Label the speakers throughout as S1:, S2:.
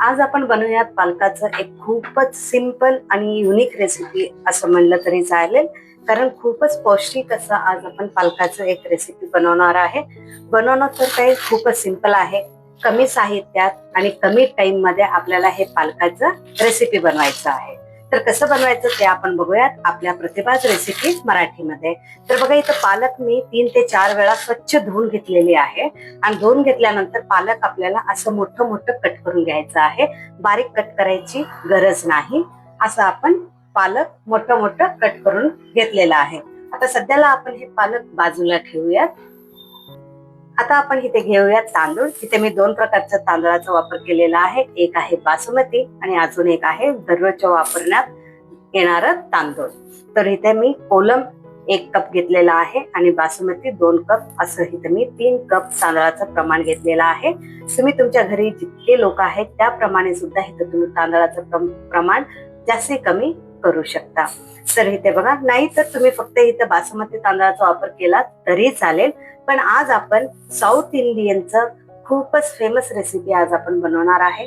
S1: आज आपण बनवूयात पालकाचं एक खूपच सिंपल आणि युनिक रेसिपी असं म्हणलं तरी चालेल. कारण खूपच पौष्टिक असं आज आपण पालकाचं एक रेसिपी बनवणार आहे. बनवणं तर काही खूपच सिंपल आहे. कमी साहित्यात आणि कमी टाइम मध्ये आपल्याला हे पालकाचं रेसिपी बनवायचं आहे. तर कसं बनवायचं ते आपण बघूयात आपल्या प्रतिभाज रेसिपी मराठीमध्ये. तर बघा, इथं पालक मी 3 ते 4 वेळा स्वच्छ धुवून घेतलेली आहे. आणि धुवून घेतल्यानंतर पालक आपल्याला असं मोठं मोठं कट करून घ्यायचं आहे. बारीक कट करायची गरज नाही. असं आपण पालक मोठं मोठं कट करून घेतलेलं आहे. आता सध्याला आपण हे पालक बाजूला ठेवूयात. आता आपण इथे घेऊयात तांदूळ. इथे मी 2 प्रकारच्या तांदळाचा वापर केलेला आहे. एक आहे बासमती आणि अजून एक आहे दररोजच्या वापरण्यात येणारं तांदूळ. तर इथे मी कोलम 1 कप घेतलेला आहे आणि बासमती 2 कप, असं इथे मी 3 कप तांदळाचं प्रमाण घेतलेलं आहे. तुम्ही तुमच्या घरी जितके लोक आहेत त्याप्रमाणे सुद्धा इथं तुम्ही तांदळाचं प्रमाण जास्ती कमी करू शकता. तर इथे बघा, नाही तर तुम्ही फक्त इथं बासमती तांदळाचा वापर केला तरी चालेल. पण आज आपण साऊथ इंडियनचं खूपच फेमस रेसिपी आज आपण बनवणार आहे.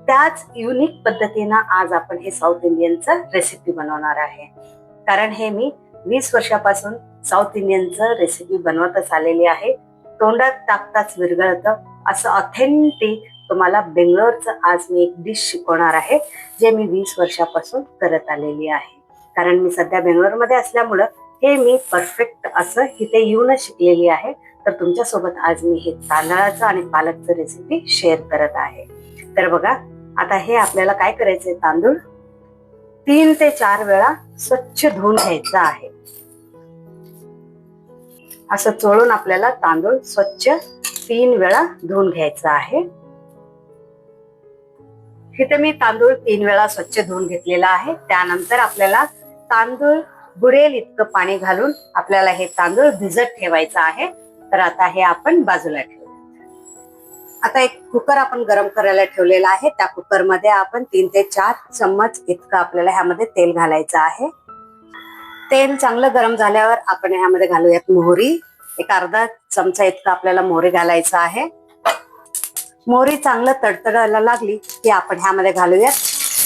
S1: त्याच युनिक पद्धतीनं आज आपण हे साऊथ इंडियनचं रेसिपी बनवणार आहे. कारण हे मी 20 वर्षापासून साऊथ इंडियनचं रेसिपी बनवतच आलेली आहे. तोंडात टाकताच विरघळतं असं ऑथेंटिक तुम्हाला बेंगलोरचं आज मी एक डिश शिकवणार आहे, जे मी 20 वर्षापासून करत आलेली आहे. कारण मी सध्या बेंगलोरमध्ये असल्यामुळं हे मी परफेक्ट असं इथे येऊनच शिकलेली आहे. तर तुमच्यासोबत आज मी हे तांदळाचं आणि पालकचं रेसिपी शेअर करत आहे. तर बघा, आता हे आपल्याला काय करायचंय, तांदूळ 3 ते 4 वेळा स्वच्छ धुवून घ्यायचा आहे. असं चोळून आपल्याला तांदूळ स्वच्छ 3 वेळा धुवून घ्यायचा आहे. इथे मी तांदूळ 3 वेळा स्वच्छ धुवून घेतलेला आहे. त्यानंतर आपल्याला तांदूळ बुडेल इतकं पाणी घालून आपल्याला हे तांदूळ भिजत ठेवायचं आहे. तर आता हे आपण बाजूला ठेवू. आता एक कुकर आपण गरम करायला ठेवलेला आहे. त्या कुकरमध्ये आपण 3 ते 4 चम्मच इतकं आपल्याला ह्यामध्ये तेल घालायचं आहे. तेल चांगलं गरम झाल्यावर आपण ह्यामध्ये घालूयात मोहरी. एक अर्धा चमचा इतकं आपल्याला मोहरी घालायचं आहे. मोहरी चांगलं तडतडायला लागली की आपण ह्यामध्ये घालूयात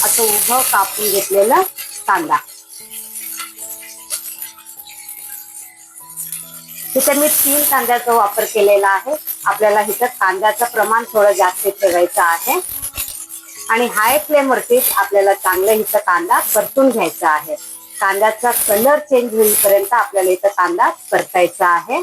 S1: असं उभं कापून घेतलेलं कांदा. इथे मी 3 कांद्याचा वापर केलेला आहे. आपल्याला इथं कांद्याचं प्रमाण थोडं जास्त ठेवायचं आहे आणि हाय फ्लेम वरती आपल्याला चांगलं इथं कांदा परतून घ्यायचा आहे. कांद्याचा कलर चेंज होईपर्यंत आपल्याला इथं कांदा परतायचा आहे.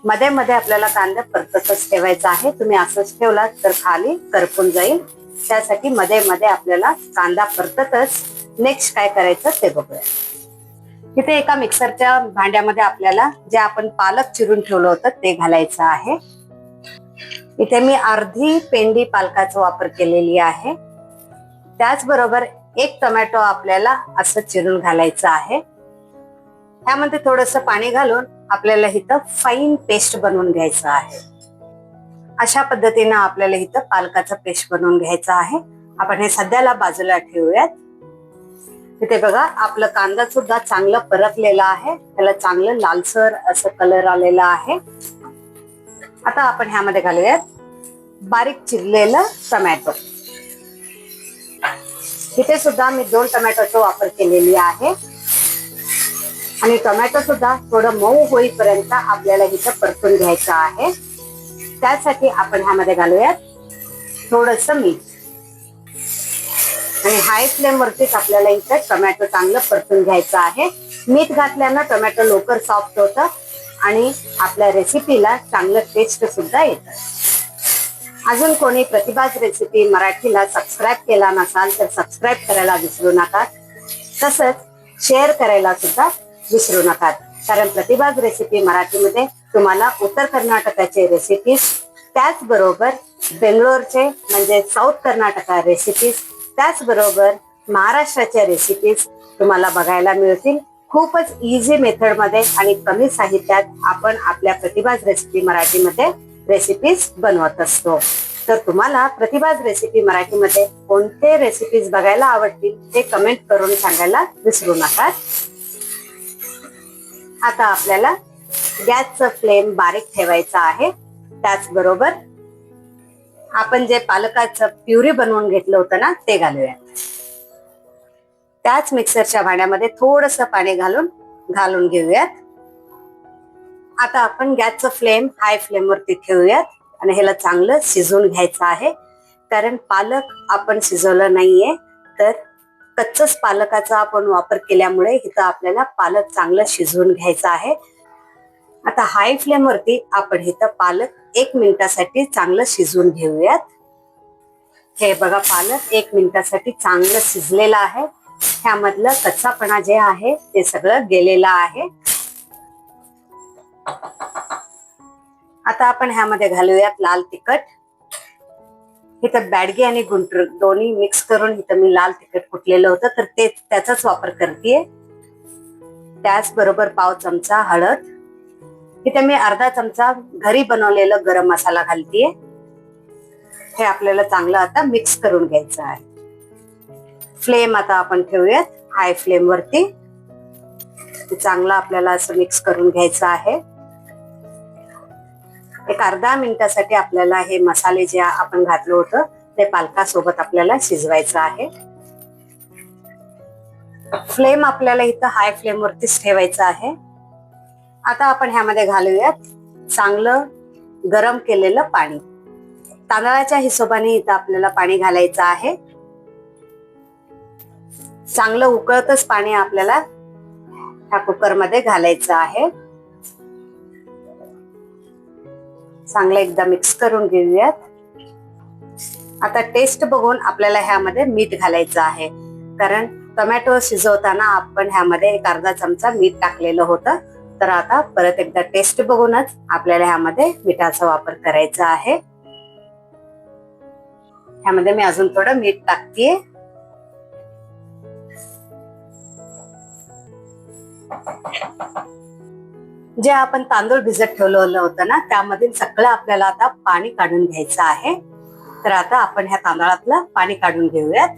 S1: मध्ये मध्ये आपल्याला कांदा परततच ठेवायचा आहे. तुम्ही असंच ठेवला तर खाली करपून जाईल. त्यासाठी मध्ये मध्ये आपल्याला कांदा परततच नेक्स्ट काय करायचं ते बघूया. इथे एका मिक्सरच्या भांड्यामध्ये आपल्याला जे आपण पालक चिरून ठेवलं होतं ते घालायचं आहे. इथे मी अर्धी पेंडी पालकाचा वापर केलेली आहे. त्याचबरोबर 1 टोमॅटो आपल्याला असं चिरून घालायचं आहे. त्यामध्ये थोडंसं पाणी घालून आपल्याला इथं फाईन पेस्ट बनवून घ्यायचं आहे. अशा पद्धतीनं आपल्याला इथं पालकाचं पेस्ट बनवून घ्यायचं आहे. आपण हे सध्याला बाजूला ठेवूयात. इथे बघा, आपलं कांदा सुद्धा चांगलं परतलेला आहे. त्याला चांगलं लालसर असं कलर आलेला आहे. आता आपण ह्यामध्ये घालूयात बारीक चिरलेलं टोमॅटो. इथे सुद्धा मी 2 टोमॅटोचा वापर केलेली आहे आणि टोमॅटो सुद्धा थोडं मऊ होईपर्यंत आपल्याला इथं परतून घ्यायचं आहे. त्यासाठी आपण ह्यामध्ये घालूयात थोडंसं मीठ आणि हाय फ्लेम वरतीच आपल्याला इथं टोमॅटो चांगलं परतून घ्यायचं आहे. मीठ घातल्यानं टोमॅटो लवकर सॉफ्ट होतं आणि आपल्या रेसिपीला चांगलं टेस्ट सुद्धा येतं. अजून कोणी प्रतिभाज रेसिपी मराठीला सबस्क्राईब केला नसाल तर सबस्क्राईब करायला विसरू नका. तसंच शेअर करायला सुद्धा विसरू नका. कारण प्रतिभाज रेसिपी मराठीमध्ये तुम्हाला उत्तर कर्नाटकाचे रेसिपीज, त्याचबरोबर बेंगलोरचे म्हणजे साऊथ कर्नाटका रेसिपीज, त्याचबरोबर महाराष्ट्राच्या रेसिपीज तुम्हाला बघायला मिळतील. खूपच इझी मेथडमध्ये आणि कमी साहित्यात आपण आपल्या प्रतिभाज रेसिपी मराठीमध्ये रेसिपीज बनवत असतो. तर तुम्हाला प्रतिभाज रेसिपी मराठीमध्ये कोणते रेसिपीज बघायला आवडतील ते कमेंट करून सांगायला विसरू नका. आता आपल्याला गॅसचा फ्लेम बारीक ठेवायचा आहे. त्याचबरोबर आपण जे पालकाचं प्युरी बनवून घेतलं होतं ना ते घालूयात. त्याच मिक्सरच्या भांड्यामध्ये थोडंसं पाणी घालून घेऊयात. आता आपण गॅसचं फ्लेम हाय फ्लेम वरती ठेवूयात आणि ह्याला चांगलं शिजवून घ्यायचं आहे. कारण पालक आपण शिजवलं नाहीये, तर कच्चच पालकाचा आपण वापर केल्यामुळे इथं आपल्याला पालक चांगलं शिजवून घ्यायचा आहे. आता हाय फ्लेम वरती आपण इथं पालक 1 मिनिटासाठी चांगलं शिजवून घेऊयात. हे बघा, पालक 1 मिनिटासाठी चांगलं शिजलेलं आहे. ह्यामधलं कच्चापणा जे आहे ते सगळं गेलेलं आहे. आता आपण ह्यामध्ये घालूयात लाल तिखट. इथं बॅडगी आणि गुंटूर दोन्ही मिक्स करून इथं मी लाल तिखट कुटलेलं होतं, तर त्याचाच वापर करतेय. त्याचबरोबर पाव चमचा हळद. इथे मी अर्धा चमचा घरी बनवलेलं गरम मसाला घालतेय. हे आपल्याला चांगलं आता मिक्स करून घ्यायचं आहे. फ्लेम आता आपण ठेवूयात हाय फ्लेम वरती. चांगलं आपल्याला असं मिक्स करून घ्यायचं आहे. एक अर्धा मिनिटासाठी आपल्याला हे मसाले जे आपण घातलं होतं ते पालकासोबत आपल्याला शिजवायचं आहे. फ्लेम आपल्याला इथं हाय फ्लेम वरतीच ठेवायचं आहे. आता आपण ह्यामध्ये घालूयात चांगलं गरम केलेलं पाणी. तांदळाच्या हिशोबाने इथं आपल्याला पाणी घालायचं आहे. चांगलं उकळतच पाणी आपल्याला ह्या कुकरमध्ये घालायचं आहे. चांगलं एकदा मिक्स करून घेऊयात. आता टेस्ट बघून आपल्याला ह्यामध्ये मीठ घालायचं आहे. कारण टोमॅटो शिजवताना आपण ह्यामध्ये एक अर्धा चमचा मीठ टाकलेलं होतं. तर आता परत एकदा टेस्ट बघूनच आपल्याला ह्यामध्ये मिठाचा वापर करायचा आहे. ह्यामध्ये मी अजून थोडं मीठ टाकतेय. जे आपण तांदूळ भिजत ठेवलेलं होतं ना त्यामधील सगळं आपल्याला आता पाणी काढून घ्यायचं आहे. तर आता आपण ह्या तांदळातलं पाणी काढून घेऊयात.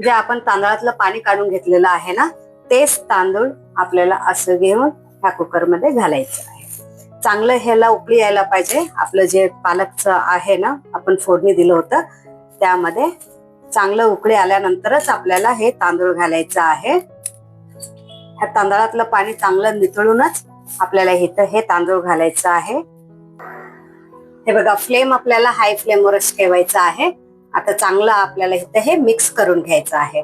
S1: जे आपण तांदळातलं पाणी काढून घेतलेलं आहे ना तेच तांदूळ आपल्याला असं घेऊन ह्या कुकरमध्ये घालायचं आहे. चांगलं ह्याला उकळी यायला पाहिजे. आपलं जे पालकचं आहे ना आपण फोडणी दिलं होतं त्यामध्ये चांगलं उकळी आल्यानंतरच आपल्याला हे तांदूळ घालायचं आहे. ह्या तांदळातलं पाणी चांगलं नितळूनच आपल्याला इथं हे तांदूळ घालायचं आहे. हे बघा, फ्लेम आपल्याला हाय फ्लेमवरच ठेवायचा आहे. आता चांगलं आपल्याला इथं हे मिक्स करून घ्यायचं आहे.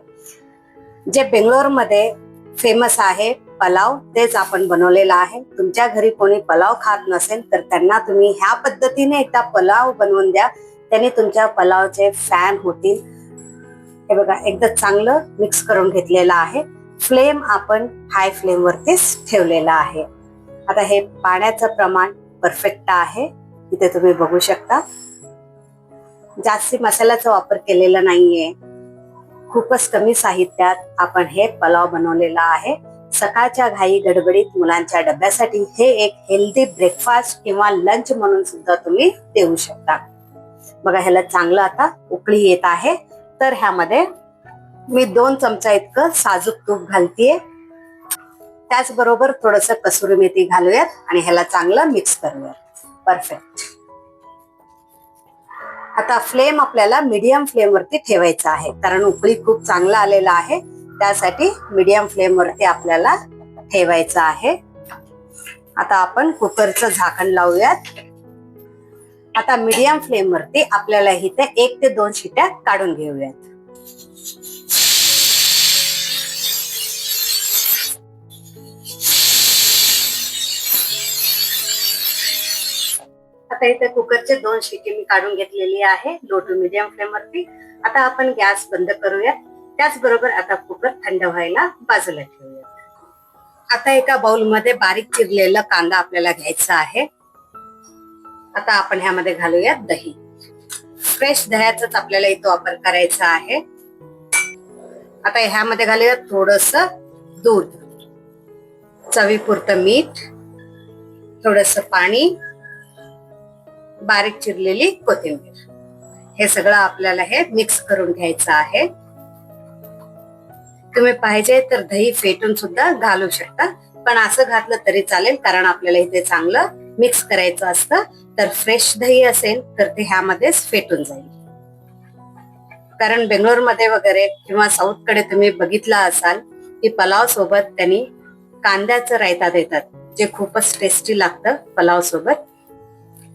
S1: जे बेंगलोरमध्ये फेमस आहे पलाव तेच आपण बनवलेला आहे. तुमच्या घरी कोणी पलाव खात नसेल तर त्यांना तुम्ही ह्या पद्धतीने एकदा पलाव बनवून द्या. त्याने तुमच्या पलावचे फॅन होतील. हे बघा, एकदा चांगलं मिक्स करून घेतलेलं आहे. फ्लेम आपण हाय फ्लेम वरतीच ठेवलेला आहे. आता हे पाण्याचं प्रमाण परफेक्ट आहे. इथे तुम्ही बघू शकता. जास्ती मसाल्याचा वापर केलेला नाहीये. खूपच कमी साहित्यात आपण हे पलाव बनवलेला आहे. सकाळच्या घाई गडबडीत मुलांच्या डब्यासाठी हे एक हेल्दी ब्रेकफास्ट किंवा लंच म्हणून सुद्धा तुम्ही देऊ शकता. बघा, ह्याला चांगलं आता उकळी येत आहे. तर ह्यामध्ये मी 2 चमचा इतकं साजूक तूप घालतेय. त्याचबरोबर थोडंसं कसुरी मेथी घालूयात आणि ह्याला चांगलं मिक्स करूयात. परफेक्ट. आता फ्लेम आपल्याला मीडियम फ्लेम वरती ठेवायचा आहे. कारण उकळी खूप चांगला आलेला आहे. त्यासाठी मीडियम फ्लेम वरती आपल्याला ठेवायचं आहे. आता आपण कुकरचं झाकण लावूयात. आता मीडियम फ्लेम वरती आपल्याला इथे 1 ते 2 शिट्या काढून घेऊयात. आता इथे कुकरचे 2 शिटी मी काढून घेतलेली आहे लो टू मीडियम फ्लेम वरती. आता आपण गॅस बंद करूया. त्याचबरोबर आता कुकर थंड व्हायला बाजूला ठेवूया. आता एका बाउल मध्ये बारीक चिरलेला कांदा आपल्याला घ्यायचा आहे. आता आपण ह्यामध्ये घालूया दही. फ्रेश दह्याचाच आपल्याला इथं वापर करायचा आहे. आता ह्यामध्ये घालूया थोडंसं दूध, चवीपुरतं मीठ, थोडंसं पाणी, बारीक चिरलेली कोथिंबीर. हे सगळं आपल्याला हे मिक्स करून घ्यायचं आहे. तुम्ही पाहिजे तर दही फेटून सुद्धा घालू शकता, पण असं घातलं तरी चालेल कारण आपल्याला इथे चांगलं मिक्स करायचं असतं. तर फ्रेश दही असेल तर ते ह्यामध्येच फेटून जाईल. कारण बेंगलोरमध्ये वगैरे किंवा साऊथकडे तुम्ही बघितला असाल की पलाव सोबत त्यांनी कांद्याचं रायता देतात, जे खूपच टेस्टी लागतं पलाव सोबत.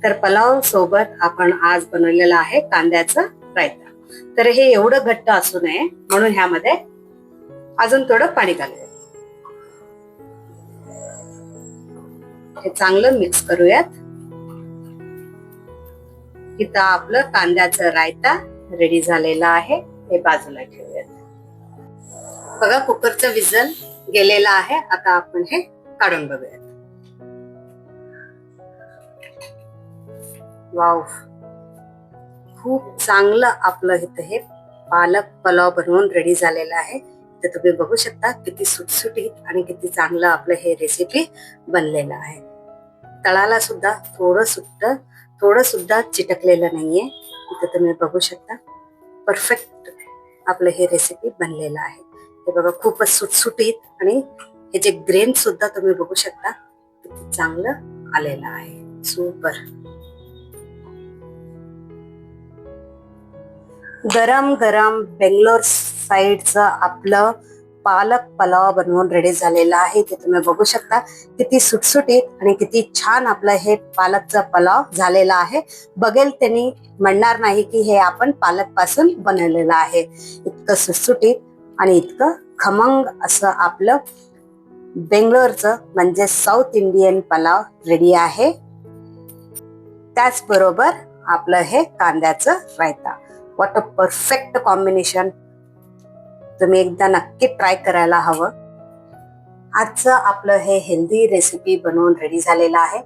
S1: तर पलाव सोबत आपण आज बनवलेलं आहे कांद्याचं रायता. तर हे एवढं घट्ट असू नये म्हणून ह्यामध्ये अजून थोडं पाणी घालूया. हे चांगलं मिक्स करूयात. इथं आपलं कांद्याचं रायता रेडी झालेलं आहे. हे बाजूला ठेवूयात. बघा कुकरचं विजल गेलेलं आहे. आता आपण हे काढून बघूयात. वाव, खूप चांगलं आपलं इथं हे पालक पलाव बनवून रेडी झालेलं आहे. तर तुम्ही बघू शकता किती सुटसुटीत आणि किती चांगलं आपलं हे रेसिपी बनलेलं आहे. तळाला सुद्धा थोडं सुद्धा चिटकलेलं नाहीये. इथं तुम्ही बघू शकता परफेक्ट आपलं हे रेसिपी बनलेलं आहे. हे बघा खूपच सुटसुटीत आणि हे जे ग्रेन सुद्धा तुम्ही बघू शकता किती चांगलं आलेलं आहे. सुपर. गरम गरम बेंगलोर साईडचं आपलं पालक पलाव बनवून रेडी झालेला आहे. ते तुम्ही बघू शकता किती सुटसुटीत आणि किती छान आपलं हे पालकचा पलाव झालेला आहे. बघेल त्यांनी म्हणणार नाही की हे आपण पालक पासून बनवलेलं आहे. इतकं सुटसुटीत आणि इतकं खमंग असं आपलं बेंगलोरचं म्हणजे साऊथ इंडियन पलाव रेडी आहे. त्याचबरोबर आपलं हे कांद्याचं raita. What a perfect combination. तुम्ही एकदा नक्की ट्राय करायला हवं. आजचं आपलं हे हेल्दी रेसिपी बनवून रेडी झालेलं आहे.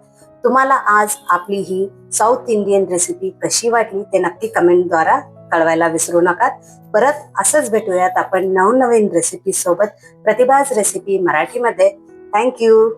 S1: तुम्हाला आज आपली ही साऊथ इंडियन रेसिपी कशी वाटली ते नक्की कमेंटद्वारा कळवायला विसरू नका. परत असंच भेटूयात आपण नवनवीन रेसिपी सोबत प्रतिभाज रेसिपी मराठीमध्ये. थँक्यू.